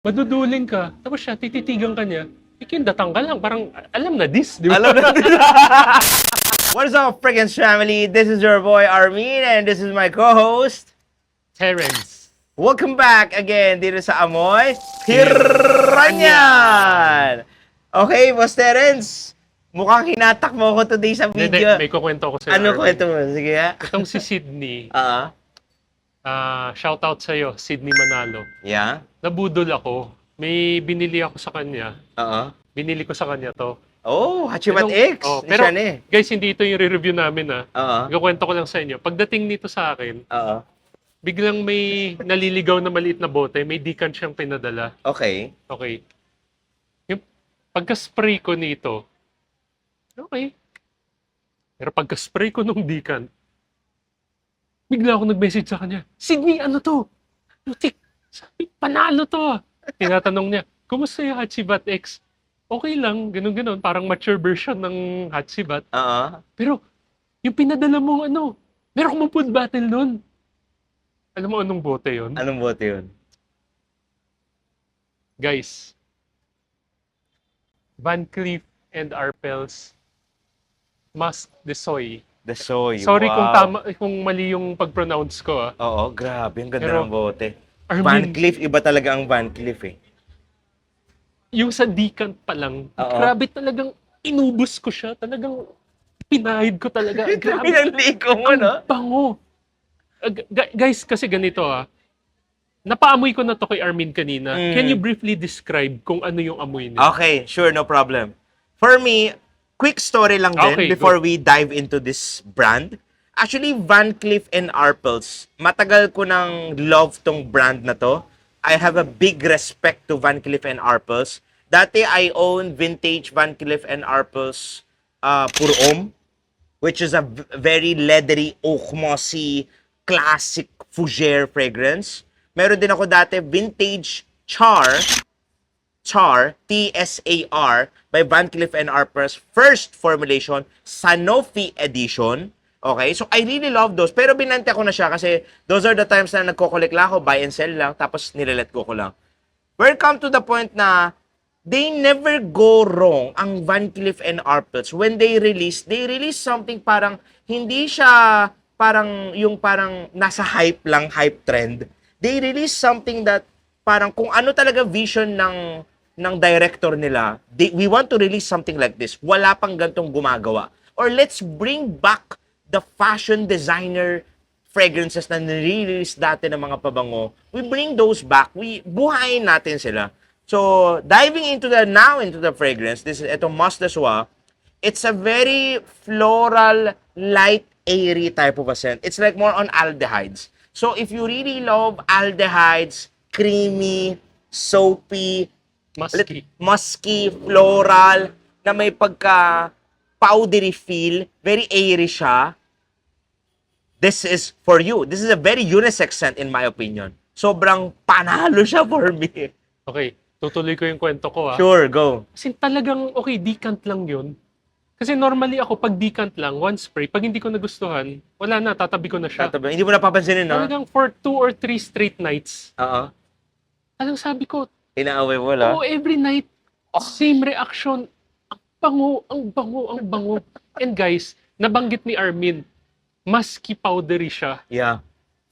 Maduduling ka, tapos siya, tititigan ka niya, ikindatang ka lang, parang alam na this, di ba? Alam na. What is up, Friggins family? This is your boy Armin, and this is my co-host. Terrence. Welcome back again dito sa Amoy Hiranyan! Okay, Boss Terence. Mukhang hinatak mo ako today sa Hindi, video. may kukwento ko sa'yo. Ano Arvin. kwento mo? Sige ha. Itong si Sydney, Ah, shoutout sa'yo, Sydney Manalo. yeah. Nabudol ako. May binili ako sa kanya. Binili ko sa kanya to. Oh, Hachimat Pero- X. pero Siya na eh. guys, hindi ito yung re-review namin Oo. Ikukwento ko lang sa inyo. Pagdating nito sa akin, Oo. biglang may naliligaw na maliit na bote, may decant siyang pinadala. Okay. Okay. Yung pagka-spray ko nito, okay. Pero pagka-spray ko nung decant, bigla ako nag-message sa kanya, Sydney, ano to? Lutik, sabi, panalo to. Tinatanong niya, kumusta yung Hachibat X? Okay lang, ganun-ganun. Parang mature version ng Hachibat. Oo. Pero, yung pinadala mong ano, meron akong food battle nun. Alam mo anong bote yun? Anong bote yun? Guys, Van Cleef and Arpels Musk de Soy. The soy. Sorry Wow. kung mali yung pag-pronounce ko. Oo, grabe. Ang ganda Pero, ng bote. Armin, Van Cleef, iba talaga ang Van Cleef eh. yung sa decant pa lang, Oo. grabe talagang inubos ko siya. Talagang pinahid ko talaga. Grabe. Pinanliko mo, no? Ang bango. Guys, kasi ganito napaamoy ko na to kay Armin kanina. Mm. Can you briefly describe kung ano yung amoy niya? Okay, sure, no problem. For me, quick story lang din Okay, before we dive into this brand. Actually, Van Cleef and Arpels, matagal ko nang love tong brand na to. I have a big respect to Van Cleef and Arpels. Dati, I own vintage Van Cleef and Arpels Puro Homme, which is a very leathery, oak mossy, classic fougere fragrance. Meron din ako dati vintage Char, T-S-A-R, by Van Cleef and Arpels, first formulation, Sanofi edition. Okay, so I really love those. Pero binante ko na siya kasi those are the times na nagko-collect lang ako, buy and sell lang, tapos nilelet ko lang. Welcome to the point na they never go wrong ang Van Cleef and Arpels. When they release something parang hindi siya parang yung parang nasa hype lang, hype trend. They release something that parang kung ano talaga vision ng director nila, we want to release something like this. Wala pang gantong gumagawa. Or let's bring back the fashion designer fragrances na nire-release dati ng mga pabango. We bring those back. Buhayin natin sila. So, diving into the fragrance, this is itong Musk de Soie. It's a very floral, light, airy type of a scent. It's like more on aldehydes. So, if you really love aldehydes, creamy, soapy, musky, floral, na may pagka powdery feel, very airy siya, this is for you. This is a very unisex scent in my opinion. Sobrang panalo siya for me. Okay, tutuloy ko yung kwento ko Sure, go. Kasi talagang, okay, decant lang yun. Kasi normally ako, pag decant lang, one spray, pag hindi ko nagustuhan, wala na, tatabi ko na siya. Tatabi. Hindi mo napapansinin, no? Talagang for 2 or 3 straight nights, Oo. talagang sabi ko, Inaaway mo, wala? every night, same reaction. Ang bango, ang bango, ang bango. And guys, nabanggit ni Armin, musky powdery siya. Yeah.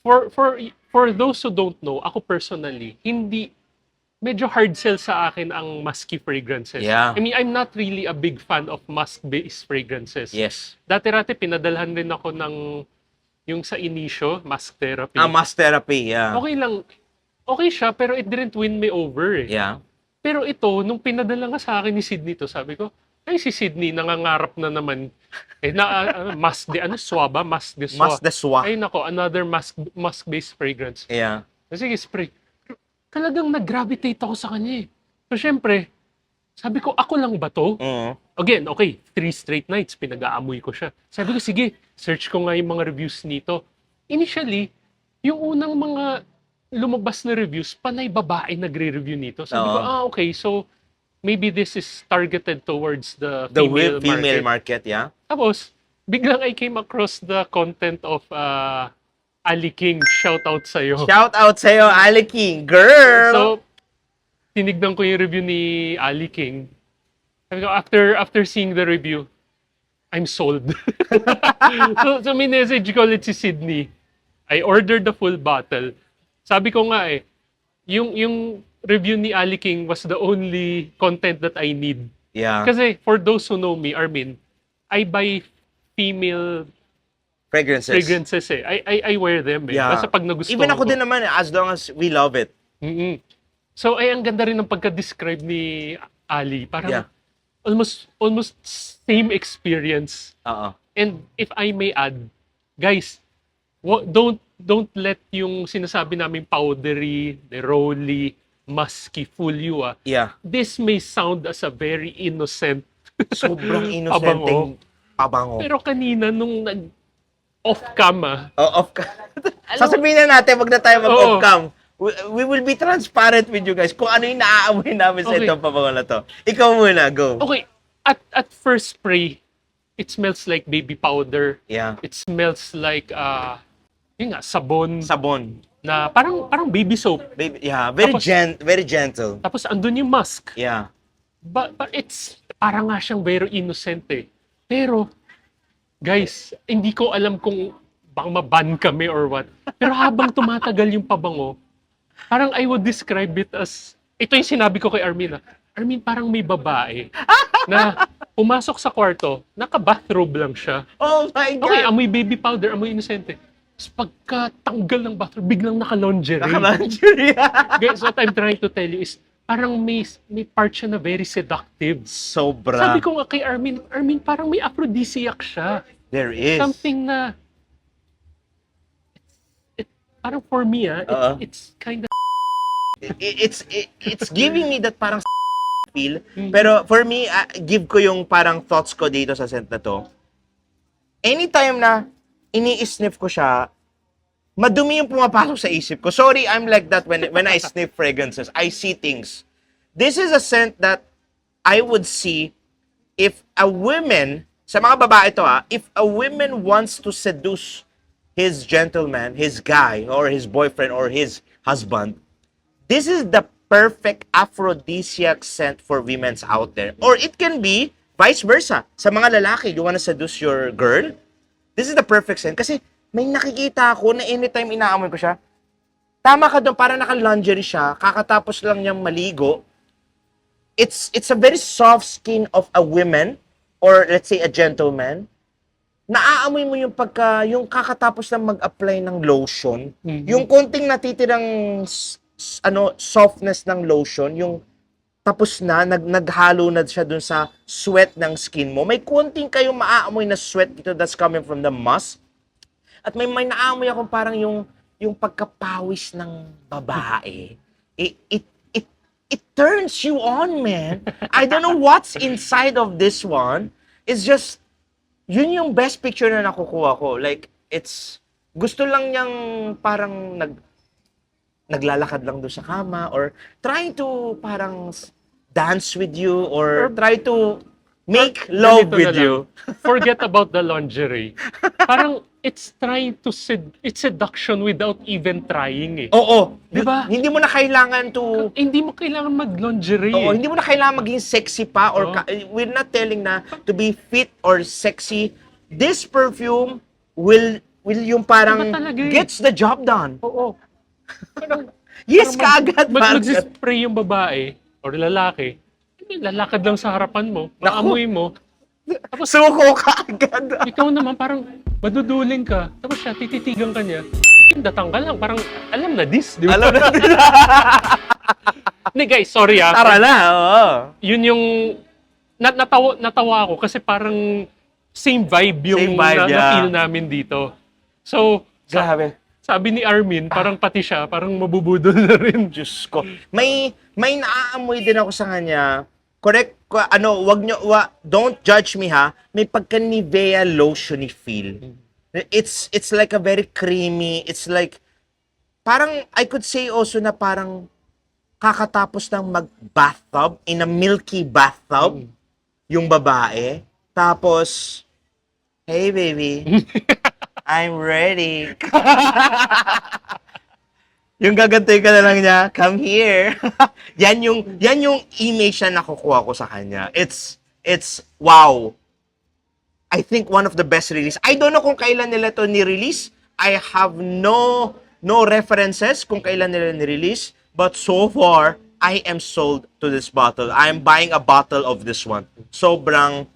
For those who don't know, ako personally, medyo hard sell sa akin ang musky fragrances. Yeah. I mean, I'm not really a big fan of musk-based fragrances. Yes. Dati-rati, pinadalhan rin ako ng yung sa Initio, Musk Therapy. Mask therapy, yeah. Okay lang. Okay siya, pero it didn't win me over eh. Yeah. Pero ito, nung pinadala nga sa akin ni Sydney to, sabi ko, ay si Sydney, nangangarap na naman. Musk de, Soie ba? Musk de Soie. Musk de Soie. Ay nako, another musk-based fragrance. Yeah. Sige, spray. Pero talagang nag-gravitate ako sa kanya eh. So, syempre, sabi ko, ako lang ba to? Mm. Again, okay, 3 straight nights, pinag-aamoy ko siya. Sabi ko, sige, search ko nga yung mga reviews nito. Initially, yung unang mga lumabas na reviews, panay babae nagre-review nito. Sabi ko, Oo. okay, so maybe this is targeted towards the The female, female market, yeah. Tapos, biglang I came across the content of Ali King. Shout out sa'yo. Shout out sa'yo, Ali King. Girl! So, tinignan ko yung review ni Ali King. Sabi ko, after seeing the review, I'm sold. so may message ko ulit si Sydney. I ordered the full bottle. Sabi ko nga yung review ni Ali King was the only content that I need. Yeah. Kasi for those who know me, Armin, I buy female fragrances eh. I wear them eh. Yeah. Basta pag nagustuhan Even ako ko. din naman, as long as we love it. Mm-mm. So ang ganda rin ng pagka-describe ni Ali. Parang Yeah. almost same experience. Oo. And if I may add, guys, don't let yung sinasabi namin powdery, neroli, musky fool you ah. Yeah. This may sound as a very innocent Sobrang innocenteng pabango. pero kanina nung off-cam Off cam. Sasabihin na natin, wag na tayo mag-off Oo. cam. We will be transparent with you guys kung ano yung naaamoy namin sa Okay. itong pabango na to. Ikaw muna, go. Okay, at first spray, it smells like baby powder. Yeah. It smells like yun nga, sabon Sabon. na parang baby soap. Baby, yeah, very Tapos- very gentle. Tapos andun yung musk. Yeah. But it's parang nga siyang very innocent eh. Pero guys, hindi ko alam kung bang maban kami or what. Pero habang tumatagal yung pabango, parang I would describe it as, ito yung sinabi ko kay Armin Armin, parang may babae na pumasok sa kwarto, naka-bathrobe lang siya. Oh my God. Okay, amoy baby powder, amoy inosente. Tapos pagkatanggal ng bathrobe, biglang naka-lingerie. Naka-lingerie. Guys, what I'm trying to tell you is, parang may part siya na very seductive. Sobra. Sabi ko nga kay Armin, parang may aphrodisiac siya. There is. Something na, parang for me Oo. it's kind of, It's giving me that parang feel. Mhm. Pero for me, give ko yung parang thoughts ko dito sa scent na to. Anytime na ini-sniff ko siya, madumi yung pumapasok sa isip ko. Sorry, I'm like that when I sniff fragrances. I see things. This is a scent that I would see if a woman, sa mga babae to if a woman wants to seduce his gentleman, his guy, or his boyfriend, or his husband, this is the perfect aphrodisiac scent for women's out there. Or it can be vice versa. Sa mga lalaki, you wanna seduce your girl, this is the perfect scent. Kasi may nakikita ako na anytime inaamoy ko siya, tama ka doon, para naka-lingerie siya, kakatapos lang niyang maligo. It's a very soft skin of a woman, or let's say a gentleman. Naaamoy mo yung yung kakatapos lang mag-apply ng lotion, Mhm. yung konting natitirang softness ng lotion, yung tapos na, naghalo na siya dun sa sweat ng skin mo. May konting kayong maaamoy na sweat dito that's coming from the musk. At may naamoy akong parang yung pagkapawis ng babae. It turns you on, man. I don't know what's inside of this one. It's just, yun yung best picture na nakukuha ko. Like, gusto lang niyang parang naglalakad lang doon sa kama, or trying to parang dance with you, or try to make love Ganito with na lang. you. Forget about the lingerie. Parang it's trying to it's seduction without even trying eh. Oo. Di ba? Hindi mo na kailangan to... Hindi mo kailangan mag-lingerie Oo, eh. hindi mo na kailangan maging sexy pa, or Oo. we're not telling na to be fit or sexy. This perfume will yung parang Iba talaga eh. gets the job done. Oo. Parang, Yes, kaagad. mag-spray yung babae or lalaki, lalakad lang sa harapan mo, maamoy mo, tapos Suko ka agad. ikaw naman parang maduduling ka, tapos siya, tititigan ka niya, datang ka lang, parang alam na this, di ba? Alam na. Hindi guys, sorry Tara na, oo. Yun yung, natawa ako kasi parang same vibe yung Same vibe, yeah. na-feel namin dito. So, Grabe. sabi ni Armin, parang pati siya, parang mabubudol na rin. Diyos ko. May naaamoy din ako sa kanya. Correct, don't judge me ha. May pagka Nivea lotiony feel. It's like a very creamy, it's like, parang I could say also na parang kakatapos ng mag-bathtub, in a milky bathtub, yung babae. Tapos, hey baby, I'm ready. Yung gagantoy ka na lang niya, come here. yan yung image na nakukuha ko sa kanya. It's wow. I think one of the best release. I don't know kung kailan nila to ni-release. I have no references kung kailan nila ni-release. But so far, I am sold to this bottle. I'm buying a bottle of this one. Sobrang,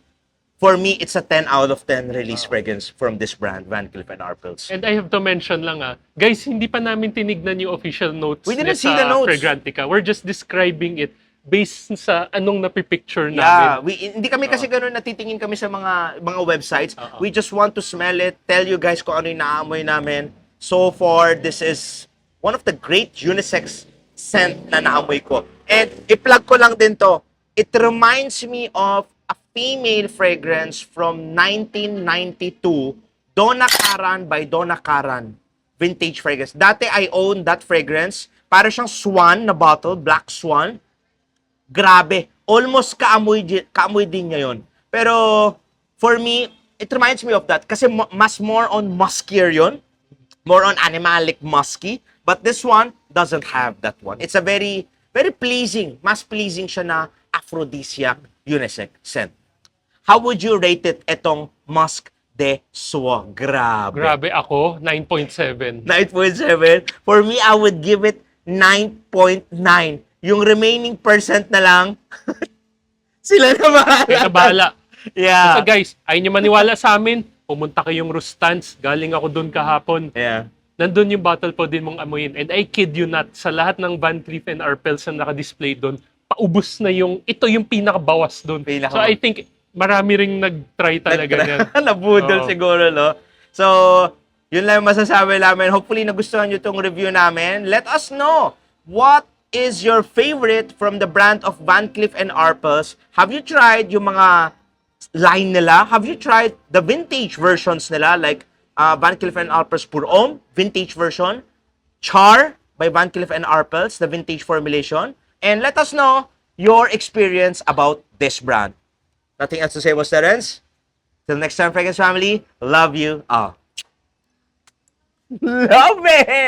for me, it's a 10 out of 10 release fragrance from this brand, Van Cleef & Arpels. And I have to mention lang guys, hindi pa namin tinignan yung official notes We didn't niya see sa the notes. Fragrantica. We're just describing it based sa anong napipicture Yeah, namin. hindi kami kasi gano'n natitingin kami sa mga websites. We just want to smell it, tell you guys kung ano yung naamoy namin. So far, this is one of the great unisex scent na naamoy ko. And i-plug ko lang din to. It reminds me of a female fragrance from 1992, Donna Karan by Donna Karan. Vintage fragrance. Dati I own that fragrance. Para siyang swan na bottle, black swan. Grabe. Almost kaamoy din niya yun. Pero, for me, it reminds me of that. Kasi mas more on muskier yun. More on animalic musky. But this one doesn't have that one. It's a very, very pleasing. Mas pleasing siya na aphrodisiac unisex scent. How would you rate it, etong Musk de Soie? Grabe. Grabe ako, 9.7. 9.7. For me, I would give it 9.9. Yung remaining percent na lang, sila na bahala. Kaya bahala. Yeah. So guys, ayaw nyo maniwala sa amin, pumunta kayong Rustans. Galing ako doon kahapon. Yeah. Nandun yung bottle po din mong amuyin. And I kid you not, sa lahat ng Van Cleef & Arpels na naka-display doon, paubos na ito yung pinakabawas doon. So I think marami ring nag-try talaga yan. Nabudol Oo. siguro, no? So, yun lang yung masasabi namin. Hopefully, nagustuhan nyo itong review namin. Let us know, what is your favorite from the brand of Van Cleef & Arpels? Have you tried yung mga line nila? Have you tried the vintage versions nila? Like, Van Cleef & Arpels Pour Homme, vintage version. Char by Van Cleef & Arpels, the vintage formulation. And let us know your experience about this brand. Nothing else to say, Boss Terence? Till next time, Fragrance Family, love you all. Love it!